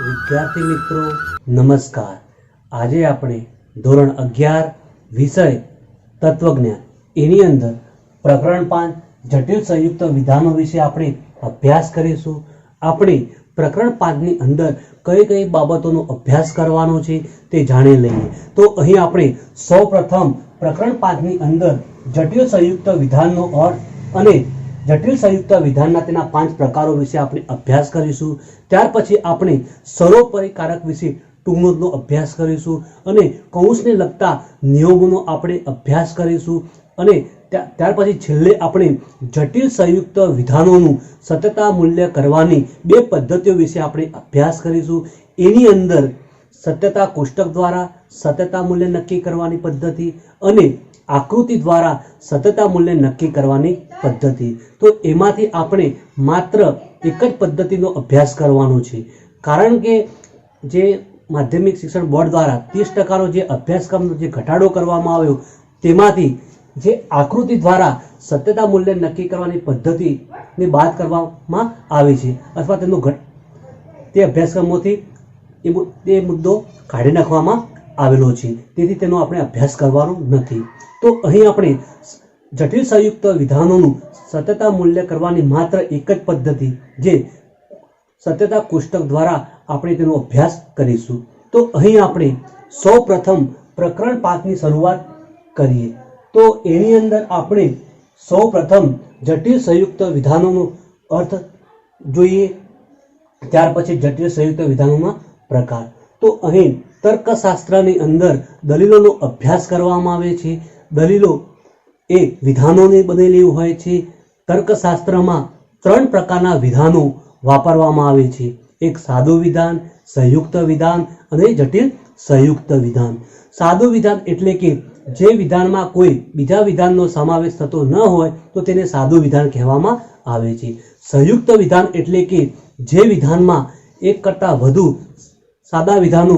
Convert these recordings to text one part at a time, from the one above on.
વિદ્યાર્થી મિત્રો નમસ્કાર। આજે આપણે ધોરણ 11 વિષય તત્વજ્ઞાન એની અંદર પ્રકરણ 5 જટિલ સંયુક્ત વિધાનો વિશે આપણે અભ્યાસ કરીશું। આપણે પ્રકરણ 5 ની અંદર કઈ કઈ બાબતોનો અભ્યાસ કરવાનો છે તે જાણી લઈએ। તો અહીં આપણે સૌપ્રથમ પ્રકરણ 5 ની અંદર જટિલ સંયુક્ત વિધાનનો અર્થ અને जटिल संयुक्त विधानना तेना 5 प्रकारों विषय आपणे अभ्यास करीशुं। त्यार पछी आपणे सरोपरिकारक विषे टूंक नोटनो अभ्यास करीशुं अने कौंसने लगता नियमोनो आपणे अभ्यास करीशुं अने त्यार पछी छेल्ले आपणे जटिल संयुक्त विधानोनुं सत्यता मूल्य करवानी बे पद्धतिओ विषे आपणे अभ्यास करीशुं। एनी अंदर सत्यता कोष्टक द्वारा सत्यता मूल्य नक्की करवानी पद्धति अने आकृति द्वारा सत्यता मूल्य नक्की करवानी पद्धति। तो एमांथी आपणे मात्र एक ज पद्धतिनो अभ्यास करवानो छे, कारण के जे माध्यमिक शिक्षण बोर्ड द्वारा 30% जे अभ्यासक्रमनो जे घटाडो करवामां आव्यो तेमांथी जे आकृति द्वारा सत्यता मूल्य नक्की करवानी पद्धतिने बाद करवामां आवी छे अथवा तेनो ते अभ्यासक्रमोथी ए मुद्दो काढी नाखवामां आवेलो छे, तेथी तेनो आपणे अभ्यास करवानो नथी। तो अहीं आपणे जटिल संयुक्त विधानोनुं सत्यता मूल्य करवानी मात्र एक ज पद्धति जे सत्यता कोष्टक द्वारा आपणे तेनो अभ्यास करीशुं। तो अहीं आपणे सौप्रथम प्रकरण 5 ની શરૂઆત કરીએ। तो एनी अंदर आपणे सौप्रथम जटिल संयुक्त विधानोनो अर्थ जोईए, त्यार पछी जटिल संयुक्त विधानोना प्रकार। तो अहीं तर्कशास्त्रनी अंदर दलीलोनो अभ्यास करवामां आवे छे। दलीलो ए विधानोने बनेली होय छे। तर्कशास्त्रमां 3 प्रकारना विधानो वापरवामां आवे छे, एक सादुं विधान, संयुक्त विधान अने जटिल संयुक्त विधान। सादुं विधान एटले के जे विधानमां कोई बीजा विधाननो समावेश थतो न होय तो तेने सादुं विधान कहेवामां आवे छे। संयुक्त विधान एटले के जे विधानमां एक करता वधु सादा विधानो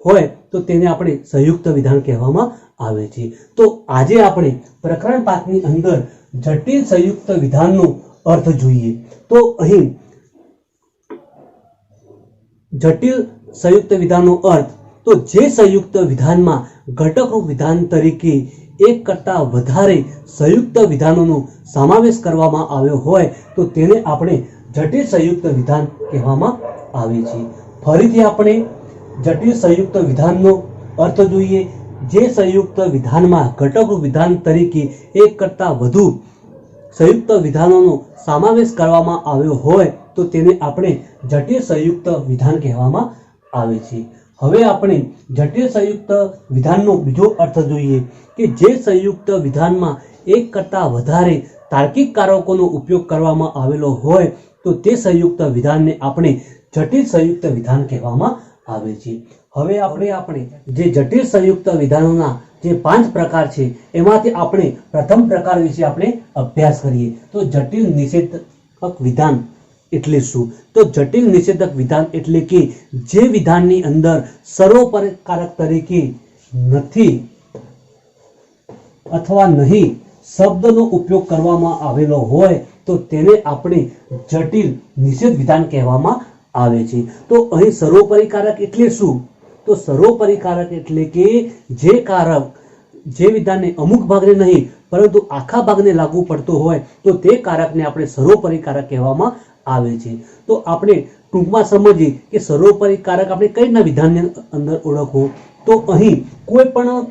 होय तो तेने आपणे संयुक्त विधान कहेवामां आवे छे। तो आजे आपणे प्रकरण 5 ની અંદર जटिल संयुक्त विधाननो अर्थ जोईए। तो અહીં जटिल संयुक्त विधाननो अर्थ तो जे संयुक्त विधानमां घटकरूप विधान तरीके एक करता वधारे संयुक्त विधानोनो समावेश करवामां आव्यो होय तो तेने आपणे जटिल संयुक्त विधान कहेवामां आवे छे। फरीथी आपणे जटिल संयुक्त विधाननो अर्थ जोईए। जे संयुक्त विधान में घटक विधान तरीके एक करता वधु संयुक्त विधानों समावेश करवामां आव्यो होय तो तेने आपणे जटिल संयुक्त विधान कहेवामां आवे छे। हवे आपणे जटिल संयुक्त विधाननो बीजो अर्थ जोईए कि जे संयुक्त विधान में एक करता वधारे तार्किक कारकोनो उपयोग करवामां आवेलो होय तो ते संयुक्त विधान ने आपणे जटिल संयुक्त विधान कहेवामां आवे छे। हवे आपणे जे जटिल संयुक्त विधानोना जे 5 प्रकार छे एमांथी आपणे प्रथम प्रकार विषे आपणे अभ्यास करीए। तो जटिल निषेधक विधान एटले शुं? तो जटिल निषेधक विधान एटले के जे विधाननी अंदर सरोपरिकारक तरीके नथी अथवा नहीं शब्दनो उपयोग करवामां आवेलो होय तो तेने आपणे जटिल निषेध विधान कहेवामां आवे छे। तो અહીં સરોપરિકારક એટલે શું? તો સરોપરિકારક એટલે કે જે કારક જે વિધાનને અમુક ભાગને નહીં પરંતુ આખા ભાગને લાગુ પડતો હોય તો તે કારકને આપણે સરોપરિકારક કહેવામાં આવે છે। તો આપણે ટૂંકમાં સમજીએ કે સરોપરિકારક આપણે કઈ રીતના વિધાનની અંદર ઓળખવું। તો અહીં કોઈ પણ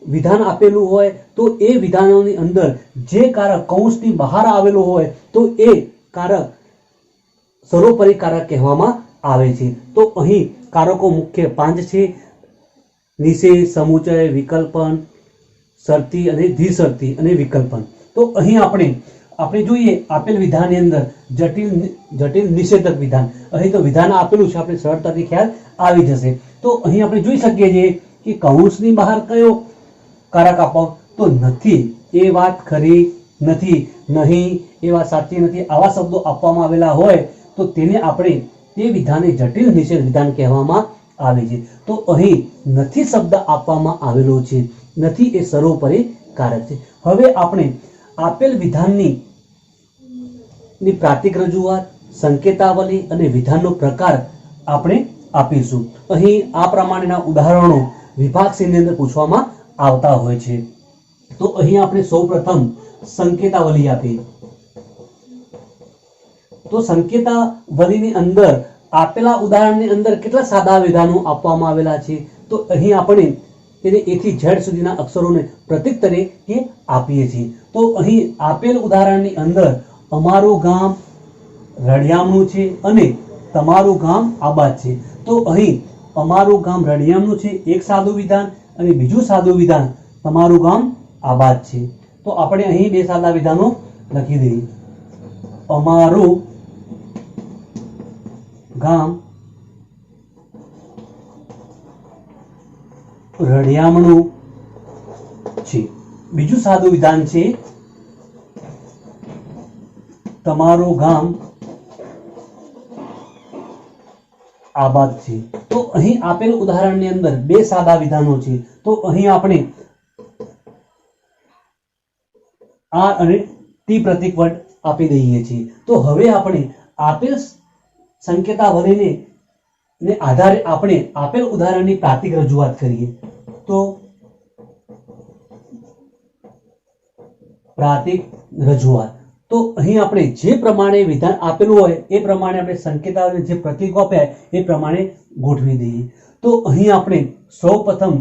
વિધાન આપેલું હોય તો એ વિધાનોની અંદર જે કારક કૌંસની બહાર આવેલું હોય તો એ કારક સરોપરિકારક કહેવામાં આવે છે। તો અહીં કારકો મુખ્ય 5 છે, નિષેધ, સમુચય, વિકલ્પન, શરતી અને દ્વિશરતી અને વિકલ્પન। તો અહીં આપણે જોઈએ આપેલ વિધાનની અંદર જટિલ નિષેધક વિધાન, અહીં તો વિધાન આપેલું છે, આપણે સરળતાથી ખ્યાલ આવી જશે। તો અહીં આપણે જોઈ શકીએ છીએ કે કૌંસની બહાર કયો કારક આપો તો નથી, એ વાત ખરી નથી, નહીં એ વાત સાચી નથી, આવા શબ્દો આપવામાં આવેલા હોય तो तेने आपणे ते विधाने जटिल निषेध विधान कहेवामां आवे छे। तो અહીં નથી શબ્દ આપવામાં આવેલો છે, નથી એ સરોપરિકારક છે। હવે આપણે આપેલ વિધાનની પ્રાતિક રજૂઆત, સંકેતાવલી અને વિધાનનો પ્રકાર આપણે આપીશું। અહીં આ પ્રમાણેના ઉદાહરણો વિભાગ C ની અંદર પૂછવામાં આવતા હોય છે। તો અહીં આપણે સૌપ્રથમ સંકેતાવલી આપી। તો સંકેતાવલીની અંદર આપેલા ઉદાહરણની અંદર કેટલા સાદા વિધાનો આપવામાં આવેલા છે? તો અહીં આપણે તેને A થી Z સુધીના અક્ષરોને પ્રતીક તરીકે આપીએ છીએ। તો અહીં આપેલ ઉદાહરણની અંદર અમારું ગામ રળિયામણું છે અને તમારું ગામ આબાદ છે। તો અહીં અમારું ગામ રળિયામણું છે એક સાદું વિધાન અને બીજું સાદું વિધાન તમારું ગામ આબાદ છે। તો આપણે અહીં બે સાદા વિધાનો લખી દઈએ। અમારું ગામ રળિયામણું છે। બીજું સાદું વિધાન છે તમારું ગામ આબાદ છે। તો અહીં આપેલ ઉદાહરણની અંદર બે સાદા વિધાનો છે। તો અહીં આપણે R અને T પ્રતીક વડ આપી દઈએ છીએ। તો હવે આપણે આપેલ સંકેતાવલીને આધારે આપણે આપેલ ઉદાહરણની પ્રાતિક રજૂઆત કરીએ। તો પ્રાતિક રજૂઆત, તો અહીં આપણે જે પ્રમાણે વિધાન આપેલું હોય એ પ્રમાણે આપણે સંકેતાવલી જે પ્રતીકો આપ્યા એ પ્રમાણે ગોઠવી દઈએ। તો અહીં આપણે સૌપ્રથમ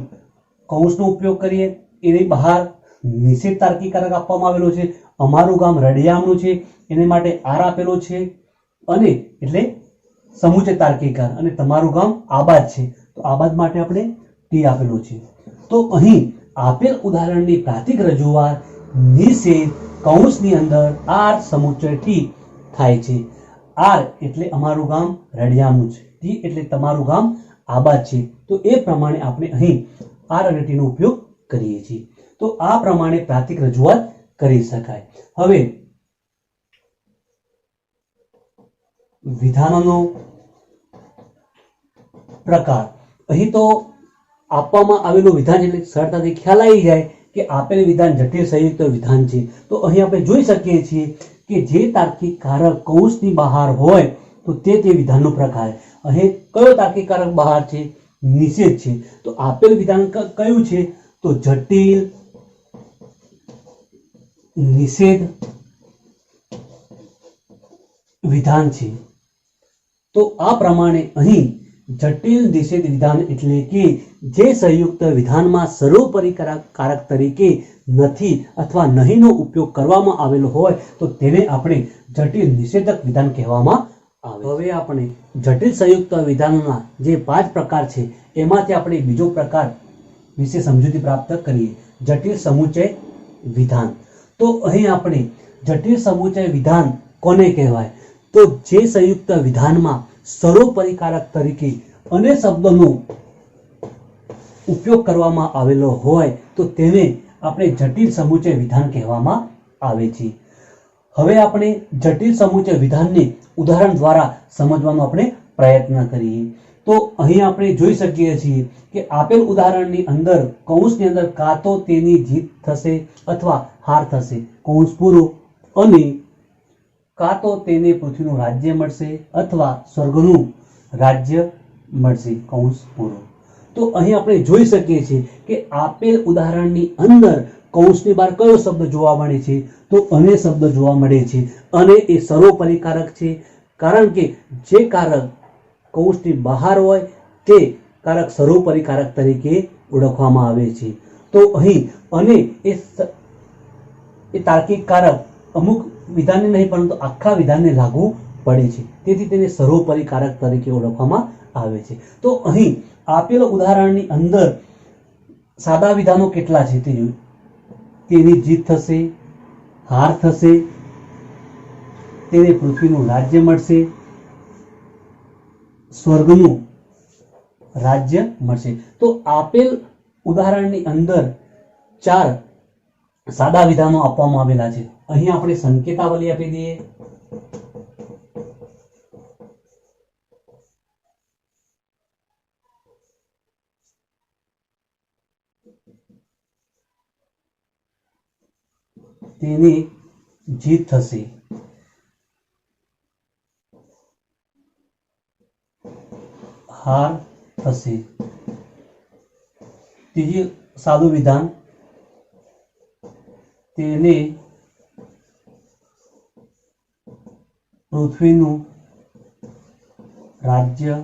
કૌંસનો ઉપયોગ કરીએ। એની બહાર નિષેધ તાર્કિકારક આપવામાં આવેલો છે। અમારું ગામ રળિયામણું છે એને માટે R આપેલો છે અને એટલે સમુચય તાર્કિકાર, અને તમારું ગામ આબાદ છે તો આબાદ માટે આપણે T આપેલો છે। તો અહીં આપેલ ઉદાહરણની પ્રાતિક રજૂઆત નિષેધ કૌંસની અંદર R સમુચય T થાય છે। R એટલે અમારું ગામ રળિયામણું છે, T એટલે તમારું ગામ આબાદ છે। તો એ પ્રમાણે આપણે અહીં R અને T નો ઉપયોગ કરીએ છીએ। તો આ પ્રમાણે પ્રાતિક રજૂઆત કરી શકાય। હવે વિધાનોનો પ્રકાર, અહીં તો આપવામાં આવેલું વિધાન એટલે સરળતાથી ખ્યાલ આવી જાય કે આપેલ વિધાન જટિલ સંયુક્ત વિધાન છે। તો અહીં આપણે જોઈ શકીએ છીએ કે જે તાર્કિક કારક કૌંસની બહાર હોય તો તે વિધાનનો પ્રકાર। અહીં કયો તાર્કિક કારક બહાર છે? નિષેધ છે। તો આપેલ વિધાન કયું છે? તો જટિલ નિષેધ વિધાન છે। તો આ પ્રમાણે અહીં જટિલ નિષેધ વિધાન એટલે કે જે સંયુક્ત વિધાનમાં સર્વોપરી કારક તરીકે નથી અથવા નહીંનો ઉપયોગ કરવામાં આવેલો હોય તો તેને આપણે જટિલ નિષેધક વિધાન કહેવામાં આવે। હવે આપણે જટિલ સંયુક્ત વિધાનોના જે 5 પ્રકાર છે એમાંથી આપણે બીજો પ્રકાર વિશે સમજૂતી પ્રાપ્ત કરીએ, જટિલ સમુચય વિધાન। તો અહીં આપણે જટિલ સમુચય વિધાન કોને કહેવાય? તો જે સંયુક્ત વિધાનમાં સર્વોપરી કારક તરીકે અને શબ્દનો ઉપયોગ કરવામાં આવેલો હોય તો તેને આપણે જટિલ સમુચય વિધાન કહેવામાં આવે છે। હવે આપણે જટિલ સમુચય વિધાનને ઉદાહરણ દ્વારા સમજવાનો આપણે પ્રયત્ન કરીએ। તો અહીં આપણે જોઈ શકીએ છીએ કે આપેલ ઉદાહરણની અંદર કૌંસની અંદર કાં તો તેની જીત થશે અથવા હાર થશે, કૌંસ પૂરો, અને કાં તો તેને પૃથ્વીનું રાજ્ય મળશે અથવા સ્વર્ગનું રાજ્ય મળશે, કૌંસ પૂરો। તો અહીં આપણે જોઈ શકીએ છીએ કે આપેલ ઉદાહરણની અંદર કૌંસની બહાર કયો શબ્દ જોવા મળે છે? તો અને શબ્દ જોવા મળે છે। અને એ સર્વોપરી કારક છે, કારણ કે જે કારક કૌંસની બહાર હોય તે કારક સર્વોપરી કારક તરીકે ઓળખવામાં આવે છે। તો અહીં અને એ તાર્કિક કારક અમુક વિધાનને નહીં પરંતુ આખા વિધાનને લાગુ પડે છે, તેથી તેને સર્વોપરી કારક તરીકે ઓળખવામાં આવે છે। તો અહીં આપેલ ઉદાહરણની અંદર સાદા વિધાનો કેટલા છે તે જોયું। તેની જીત થશે, હાર થશે, તેને પૃથ્વીનું રાજ્ય મળશે, સ્વર્ગનું રાજ્ય મળશે। તો આપેલ ઉદાહરણની અંદર 4 સાદા વિધાનો આપવામાં આવેલા છે। અહીં આપણે સંકેતાવલી આપી દઈએ। તેની જીત થશે, હાર થશે। ત્રીજી સાદું વિધાન, તેને પૃથ્વીનું રાજ્ય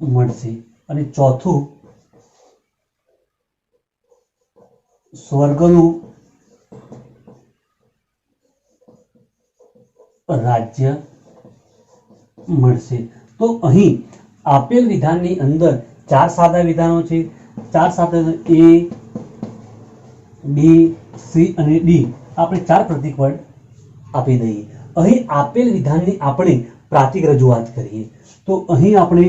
મળશે। અને ચોથું, સ્વર્ગનું રાજ્ય મળશે। તો અહીં આપેલ વિધાનની અંદર ચાર સાદા વિધાનો છે। ચાર સાદા A, B, C અને D આપણે ચાર પ્રતીક વર્ડ આપી દઈએ। અહીં આપેલ વિધાનની આપણે પ્રાતિક રજૂઆત કરીએ તો અહીં આપણે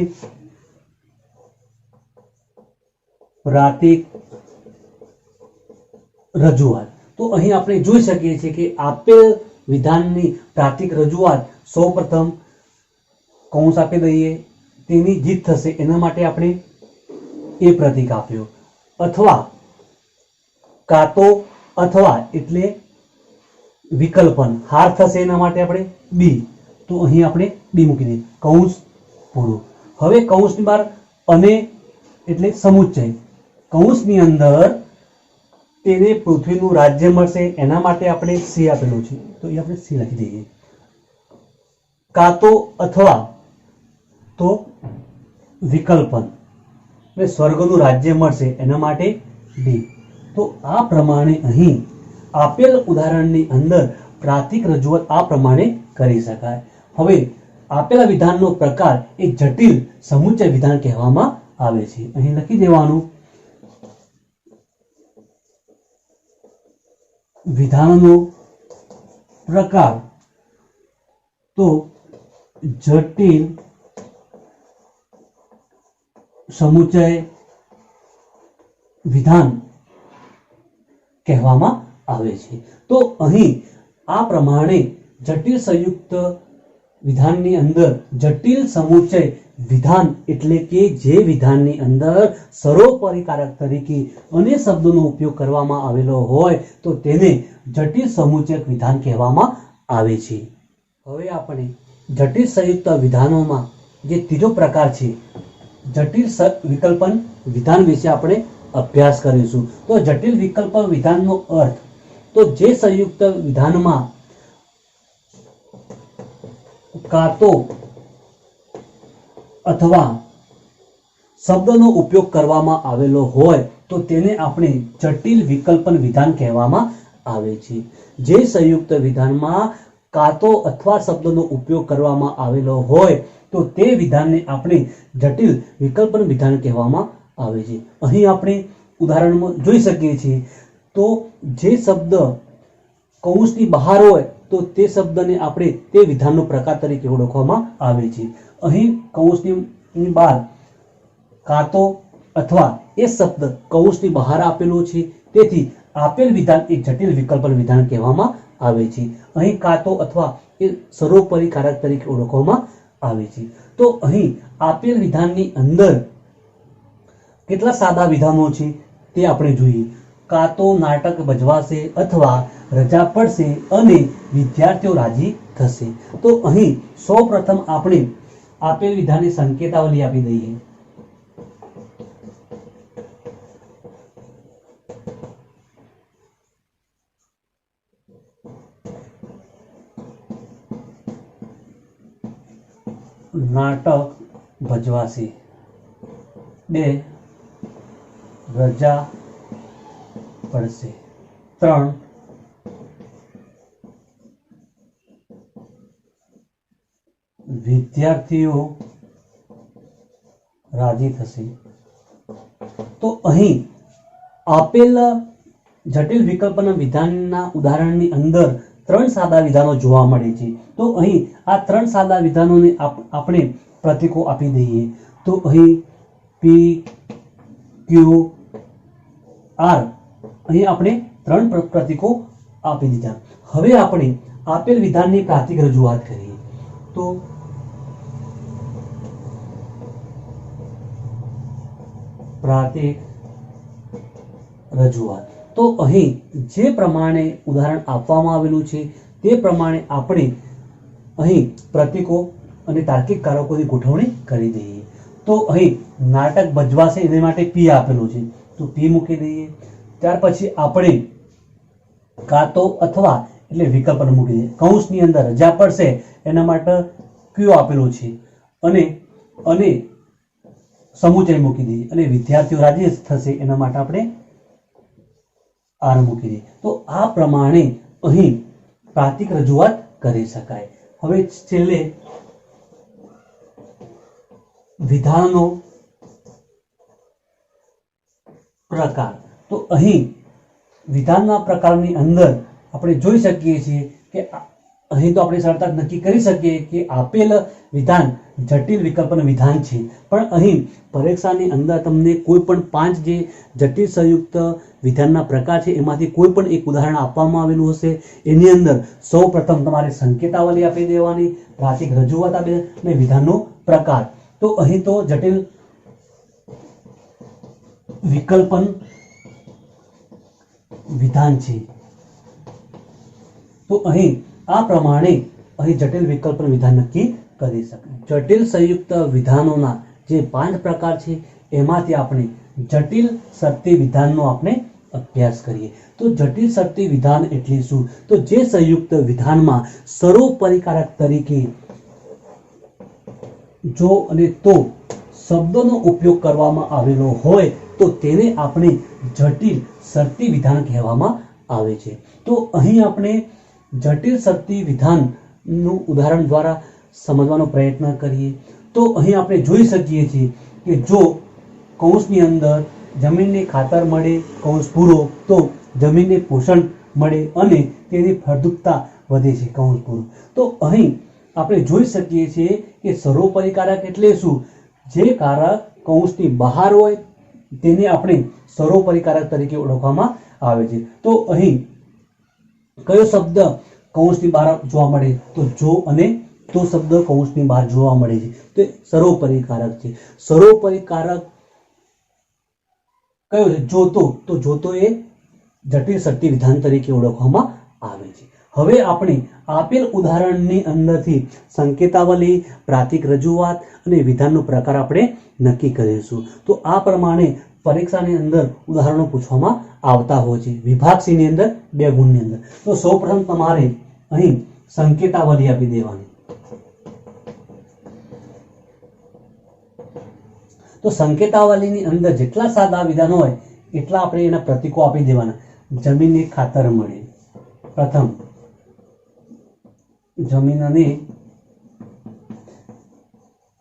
પ્રાતિક રજૂઆત, તો અહીં આપણે જોઈ શકીએ છીએ કે આપેલ વિધાનની પ્રાતિક રજૂઆત સૌપ્રથમ કૌંસ આપી દઈએ, તેની જીત થશે એના માટે આપણે એ પ્રતીક આપ્યો, અથવા કાં તો અથવા એટલે વિકલ્પન, હાર થશે એના માટે આપણે બી, તો અહીં આપણે બી મૂકી દઈએ, કૌંસ પૂરું। હવે કૌંસની બહાર અને એટલે સમુચ્ચય, કૌંસની અંદર તેને પૃથ્વીનું રાજ્ય મળશે એના માટે આપણે સી આપેલું છે તો એ આપણે સી લખી દઈએ। કાં તો અથવા તો વિકલ્પન એટલે સ્વર્ગનું રાજ્ય મળશે એના માટે ડી। તો આ પ્રમાણે અહીં આપેલ ઉદાહરણની અંદર પ્રાતિક રજૂઆત આ પ્રમાણે કરી શકાય। હવે આપેલા વિધાનનો પ્રકાર એ જટિલ સમુચ્ચય વિધાન કહેવામાં આવે છે। અહીં લખી દેવાનું, વિધાનનો પ્રકાર તો જટિલ સમુચ્ચય વિધાન કહેવામાં આવે છે। તો અહીં આ પ્રમાણે જટિલ સંયુક્ત વિધાનની અંદર જટિલ સમુચ્ચય વિધાન એટલે કે જે વિધાનની અંદર સર્વોપરીકારક તરીકે અનેક શબ્દોનો ઉપયોગ કરવામાં આવેલો હોય તો તેને જટિલ સમુચ્ચય વિધાન કહેવામાં આવે છે। હવે આપણે જટિલ સંયુક્ત વિધાનોમાં જે ત્રીજો પ્રકાર છે જટિલ વિકલ્પન વિધાન વિશે આપણે અભ્યાસ કરીશું। તો જટિલ વિકલ્પન વિધાનનો અર્થ તો જે સંયુક્ત વિધાનમાં કાં તો અથવા શબ્દનો ઉપયોગ કરવામાં આવેલો હોય તો તેને આપણે જટિલ વિકલ્પન વિધાન કહેવામાં આવે છે। જે સંયુક્ત વિધાનમાં કાં તો અથવા શબ્દનો ઉપયોગ કરવામાં આવેલો હોય તો તે વિધાનને આપણે જટિલ વિકલ્પન વિધાન કહેવામાં આવે છે। અહીં આપણે ઉદાહરણમાં જોઈ શકીએ છીએ તો જે શબ્દ કૌંસની બહાર હોય તો તે શબ્દને આપણે તે વિધાનનો પ્રકાર તરીકે ઓળખવામાં આવે છે। અહીં કૌંસની બહાર કાં તો અથવા એ શબ્દ કૌંસની બહાર આપેલો છે તેથી આપેલ વિધાન એક જટિલ વિકલ્પન વિધાન કહેવામાં આવે છે। અહીં કાં તો અથવા એ સર્વોપરીકારક તરીકે ઓળખવામાં આવે છે। તો અહીં આપેલ વિધાનની અંદર કેટલા સાદા વિધાનો છે તે આપણે જોઈએ। કાં તો નાટક ભજવાશે અથવા રજા પડશે અને વિદ્યાર્થીઓ રાજી થશે। તો અહીં સૌપ્રથમ આપણે આપેલ વિધાનની સંકેતાવલી આપી દઈએ। નાટક ભજવાશે, 2 રજા પડશે, 3 વિદ્યાર્થીઓ રાજી થશે। તો અહીં આપેલ જટિલ વિકલ્પન વિધાનના ઉદાહરણની અંદર 3 સાદા વિધાનો જોવા મળે છે। તો અહીં આ 3 સાદા વિધાનોને આપણે પ્રતીકો આપી દઈએ। તો અહીં P, Q, R અહીં આપણે 3 પ્રતીકો આપી દીધા। હવે આપણે આપેલ વિધાનની પ્રાતિક રજૂઆત કરીએ। તો પ્રાતિક રજૂઆત તો અહીં જે પ્રમાણે ઉદાહરણ આપવામાં આવેલું છે તે પ્રમાણે આપણે અહીં પ્રતીકો અને તાર્કિક કારકોની ગોઠવણી કરી દઈએ। તો અહીં નાટક ભજવાશે એના માટે પી આપેલું છે, તો પી મૂકી દઈએ. ત્યાર પછી આપણે કાં તો અથવા એટલે વિકલ્પ મૂકી દઈએ. કૌંસની અંદર રજા પડશે એના માટે ક્યુ આપેલું છે, અને અને સમુચય મૂકી દઈએ, અને વિદ્યાર્થીઓ રાજી થશે એના માટે આપણે આર મૂકી દઈએ. તો આ પ્રમાણે અહીં પ્રાતિક રજૂઆત કરી શકાય. હવે છેલ્લે વિધાનનો પ્રકાર. તો અહીં વિધાનના પ્રકારની અંદર આપણે જોઈ શકીએ છીએ કે અહીં તો આપણે સરળતા નક્કી કરી શકીએ કે આપેલ વિધાન જટિલ વિકલ્પનું વિધાન છે, પણ અહીં પરીક્ષાની અંદર તમને કોઈ પણ 5 જે જટિલ સંયુક્ત વિધાનના પ્રકાર છે એમાંથી કોઈ પણ એક ઉદાહરણ આપવામાં આવેલું હશે. એની અંદર સૌ પ્રથમ તમારે સંકેતાવલી આપી દેવાની, પ્રાતિક રજૂઆત આપી દેવાની અને વિધાનનો પ્રકાર. તો અહીં તો જટિલ વિકલ્પન વિધાન છે, તો અહીં આ પ્રમાણે અહીં જટિલ વિકલ્પન વિધાન નક્કી કરી શકાય. જટિલ સંયુક્ત વિધાનોના જે 5 પ્રકાર છે એમાંથી આપણે જટિલ શરતી વિધાનનો આપણે અભ્યાસ કરીએ. તો જટિલ શરતી વિધાન એટલે શું? તો જે સંયુક્ત વિધાનમાં સર્વોપરિકારક તરીકે જો અને તો શબ્દોનો ઉપયોગ કરવામાં આવેલો હોય તો તેને આપણે જટિલ શરતી વિધાન કહેવામાં આવે છે. તો અહીં આપણે જટિલ શરતી વિધાનનું ઉદાહરણ દ્વારા સમજવાનો પ્રયત્ન કરીએ. તો અહીં આપણે જોઈ શકીએ છીએ કે જો કૌંસની અંદર જમીનને ખાતર મળે, કૌંસ પૂરો, તો જમીનને પોષણ મળે અને તેની ફળદ્રુપતા વધે છે, કૌંસ પૂરો. તો અહીં આપણે જોઈ શકીએ છીએ કે સર્વોપરિકારક એટલે શું? જે કારક કૌંસની બહાર હોય તેને આપણે સર્વોપરિકારક તરીકે ઓળખવામાં આવે છે. તો અહીં કયો શબ્દ કૌંસની બહાર જોવા મળે? તો જો અને તો શબ્દ કૌંસની બહાર જોવા મળે છે, તો સર્વોપરિકારક છે. સર્વોપરિકારક કયો છે? જોતો. તો જોતો એ જટિલ શરતી વિધાન તરીકે ઓળખવામાં આવે છે. હવે આપણે આપેલ ઉદાહરણની અંદરથી સંકેતાવલી, પ્રાતિક રજૂઆત અને વિધાનનો પ્રકાર આપણે નક્કી કરીશું. તો આ પ્રમાણે પરીક્ષાની અંદર ઉદાહરણો પૂછવામાં આવતા હોય છે, વિભાગ સી ની અંદર 2 ગુણની અંદર. તો સૌપ્રથમ તમારે અહીં સંકેતાવલી આપી દેવાની. તો સંકેતાવલીની અંદર જેટલા સાદા વિધાન હોય એટલા આપણે એના પ્રતીકો આપી દેવાના. જમીનને ખાતર મળે, પ્રથમ જમીનને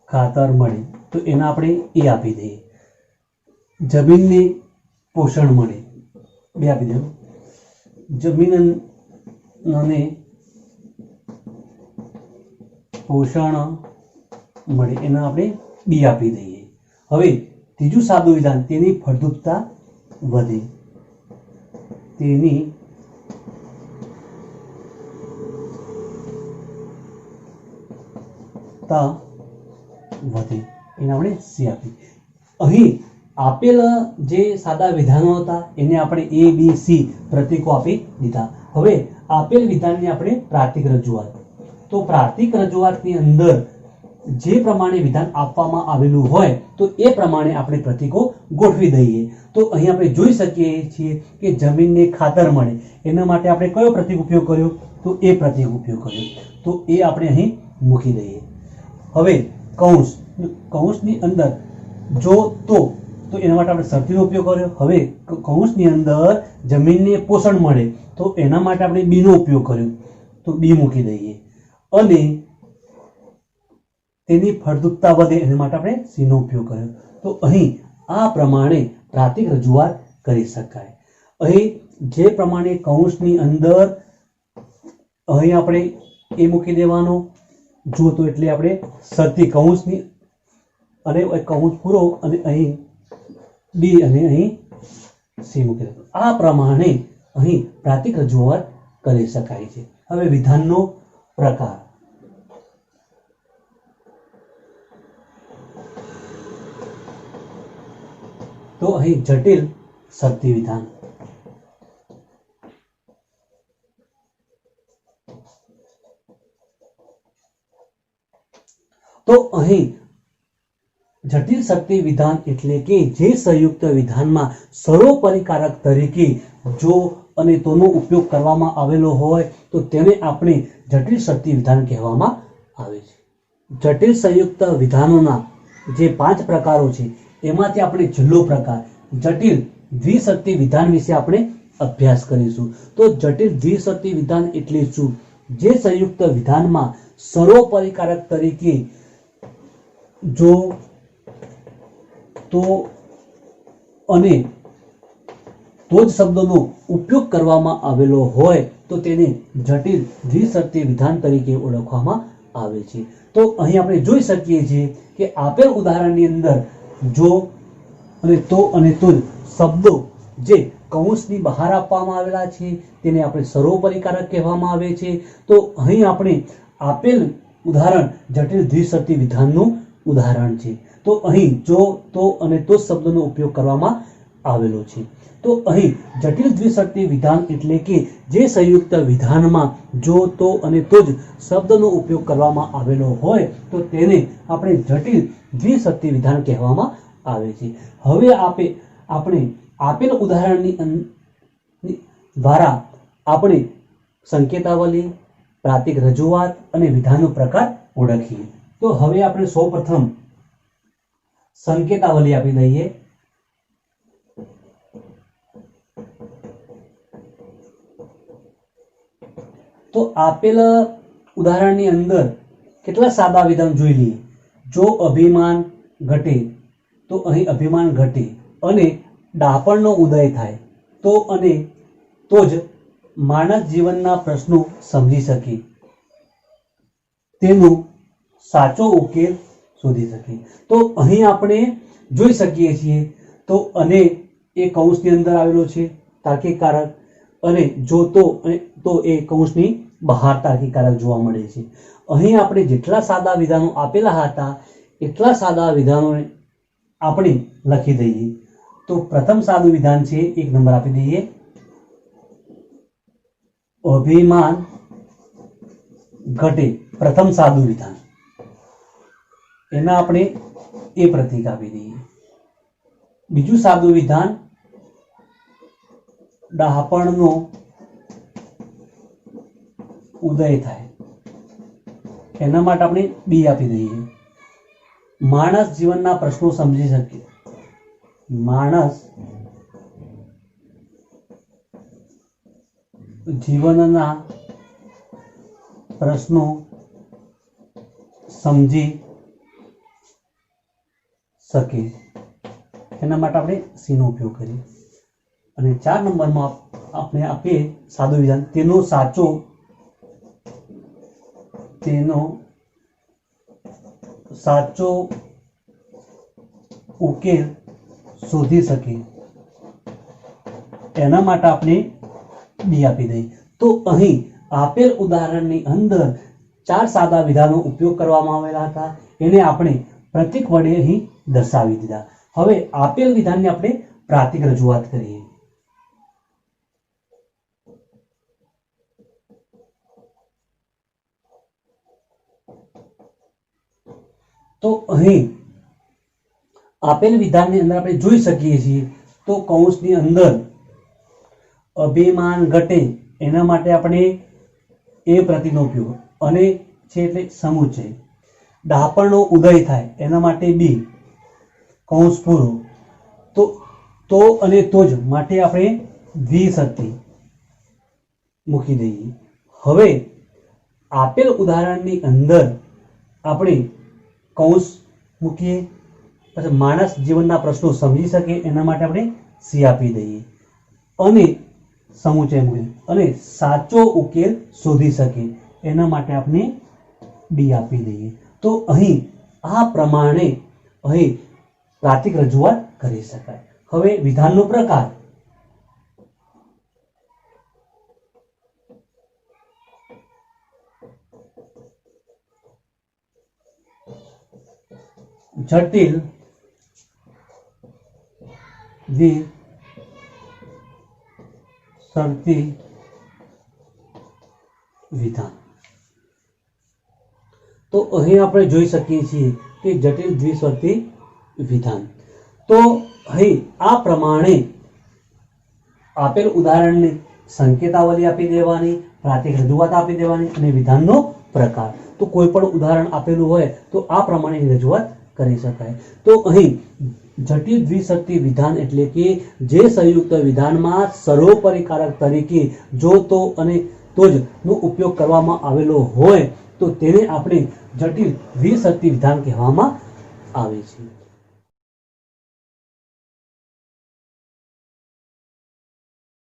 ખાતર મળે તો એના આપણે એ આપી દઈએ. જમીનને પોષણ મળે, 2 આપી દઈએ. જમીનને પોષણ મળે એના આપણે બી આપી દઈએ. હવે ત્રીજું સાદું વિધાન, તેની ફળદ્રુપતા વધે, તેની વધે એને આપણે સી આપી. અહીં આપેલ જે સાદા વિધાનો હતા એને આપણે એ બી સી પ્રતીકો આપી દીધા. હવે આપેલ વિધાનની આપણે પ્રાતિક રજૂઆત. તો પ્રાતિક રજૂઆતની અંદર જે પ્રમાણે વિધાન આપવામાં આવેલું હોય તો એ પ્રમાણે આપણે પ્રતીકો ગોઠવી દઈએ. તો અહીં આપણે જોઈ શકીએ છીએ કે જમીનને ખાતર મળે એના માટે આપણે કયો પ્રતીક ઉપયોગ કર્યો? તો એ પ્રતીક ઉપયોગ કર્યો. તો એ આપણે અહીં મૂકી દઈએ. હવે કૌંસની અંદર જો તો એના માટે આપણે શરતીનો ઉપયોગ કર્યો. હવે કૌંસની અંદર જમીનને પોષણ મળે તો એના માટે આપણે બીનો ઉપયોગ કર્યો, તો બી મૂકી દઈએ. અને તેની ફળદ્રુપતા વધે એના માટે આપણે સીનો ઉપયોગ કર્યો. તો અહીં આ પ્રમાણે પ્રાતિક રજૂઆત કરી શકાય. અહીં જે પ્રમાણે કૌંસની અંદર અહીં આપણે એ મૂકી દેવાનો, જો તો એટલે આપણે શરતી કૌંસની અને કૌંસ પૂરો અને અહીં બી અને અહીં સી મૂકી દેવાનો. આ પ્રમાણે અહીં પ્રાતિક રજૂઆત કરી શકાય છે. હવે વિધાનનો પ્રકાર. તો અહીં જટિલ શરતી વિધાન. તો અહીં જટિલ શક્તિ વિધાન એટલે કે જે સંયુક્ત વિધાનમાં સર્વોપરિકારક તરીકે જો અને તોનો ઉપયોગ કરવામાં આવેલો હોય તો તેને આપણે જટિલ શક્તિ વિધાન કહેવામાં આવે છે. જટિલ સંયુક્ત વિધાનોના જે 5 પ્રકારો છે એમાંથી આપણે છેલ્લો પ્રકાર જટિલ દ્વિશક્તિ વિધાન વિશે આપણે અભ્યાસ કરીશું. તો જટિલ દ્વિશક્તિ વિધાન એટલે શું? જે સંયુક્ત વિધાનમાં સર્વોપરિકારક તરીકે જો તો અને તો જ શબ્દોનો ઉપયોગ કરવામાં આવેલો હોય તો તેને જટિલ દ્વિશક્તિ વિધાન તરીકે ઓળખવામાં આવે છે. તો અહીં આપણે જોઈ શકીએ છીએ કે આપેલ ઉદાહરણની અંદર જો અને તો જ શબ્દો જે કૌંસની બહાર આપવામાં આવેલા છે તેને આપણે સર્વોપરિકારક કહેવામાં આવે છે. તો અહીં આપણે આપેલ ઉદાહરણ જટિલ દ્વિશક્તિ વિધાનનું ઉદાહરણ છે. તો અહીં જો તો અને તો શબ્દોનો ઉપયોગ કરવામાં આવેલો છે. તો અહીં જટિલ દ્વિશક્તિ વિધાન એટલે કે જે સંયુક્ત વિધાનમાં જો તો અને તો જ શબ્દનો ઉપયોગ કરવામાં આવેલો હોય તો તેને આપણે જટિલ દ્વિશક્તિ વિધાન કહેવામાં આવે છે. હવે આપણે આપેલ ઉદાહરણની દ્વારા આપણે સંકેતાવલી, પ્રાતિક રજૂઆત અને વિધાનનો પ્રકાર ઓળખીએ. તો હવે આપણે સૌપ્રથમ સંકેતાવલી આપી દઈએ. તો આપેલ ઉદાહરણની અંદર કેટલા સાદા વિધાન જોઈ લઈએ. જો અભિમાન ઘટે તો અહીં અભિમાન ઘટે અને ડાપણનો ઉદય થાય તો અને તો જ માનવ જીવનના પ્રશ્નો સમજી શકે, તેનો સાચો ઉકેલ શોધી શકે. તો અહીં આપણે જોઈ શકીએ છીએ તો અને એ કૌંસની અંદર આવેલો છે તાર્કિક કારક અને જો તો એ કૌંસની બહાર તાર્કિક કારક જોવા મળે છે. અહીં આપણે જેટલા સાદા વિધાનો આપેલા હતા એટલા સાદા વિધાનોને આપણે લખી દઈએ. તો પ્રથમ સાદું વિધાન છે, 1 નંબર આપી દઈએ. અભિમાન ઘટે, પ્રથમ સાદું વિધાન, એના આપણે એ પ્રતીક આપી દઈએ. બીજું સાદું વિધાન ડહાપણનો ઉદય થાય, એના માટે આપણે બી આપી દઈએ. માણસ જીવનના પ્રશ્નો સમજી શકે, માણસ જીવનના પ્રશ્નો સમજી શકે, એના માટે આપણે સી નો ઉપયોગ કરીએ. અને 4 નંબરમાં આપણે આપીએ સાદું વિધાન, તેનો સાચો ઉકેલ શોધી શકે, એના માટે આપણે બી આપી દઈએ. તો અહીં આપેલ ઉદાહરણની અંદર 4 સાદા વિધાનો ઉપયોગ કરવામાં આવેલા હતા, એને આપણે પ્રતીક વડે અહીં દર્શાવી દીધા. હવે આપેલ વિધાનની આપણે પ્રાતિક રજૂઆત કરીએ. તો અહીં આપેલ વિધાનની અંદર આપણે જોઈ શકીએ છીએ તો કૌંસની અંદર અભિમાન ઘટે એના માટે આપણે એ પ્રતીકનો ઉપયોગ, અને છે એટલે સમુચય. ડાપણનો ઉદય થાય એના માટે બી, કૌંસ પૂરો. તો અને તો જ માટે આપણે દ્વિશક્તિ મૂકી દઈએ. હવે આપેલ ઉદાહરણની અંદર આપણે કૌંસ મૂકીએ, પછી માણસ જીવનના પ્રશ્નો સમજી શકે એના માટે આપણે સી આપી દઈએ, અને સમુચય મૂકીએ, અને સાચો ઉકેલ શોધી શકે એના માટે આપણે ડી આપી દઈએ. તો અહીં આ પ્રમાણે અહીં પ્રાતિક રજૂઆત કરી શકાય. હવે વિધાનનો પ્રકાર. જટિલ દ્વિશક્તિ વિધાન. તો અહીં આપણે જોઈ શકીએ છીએ કે જટિલ દ્વિશક્તિ વિધાન. તો અહીં આ પ્રમાણે આપેલ ઉદાહરણની સંકેતાવલી આપી દેવાની, પ્રાતિક રજૂઆત આપી દેવાની અને વિધાનનો પ્રકાર. તો કોઈ પણ ઉદાહરણ આપેલું હોય તો આ પ્રમાણે રજૂઆત કરી શકાય. તો અહીં જટિલ દ્વિશક્તિ વિધાન એટલે કે જે સંયુક્ત વિધાનમાં સર્વોપરી કારક તરીકે જો તો અને તો જ નો ઉપયોગ કરવામાં આવેલો હોય તો તેને આપણે જટિલ દ્વિશક્તિ વિધાન કહેવામાં આવે છે.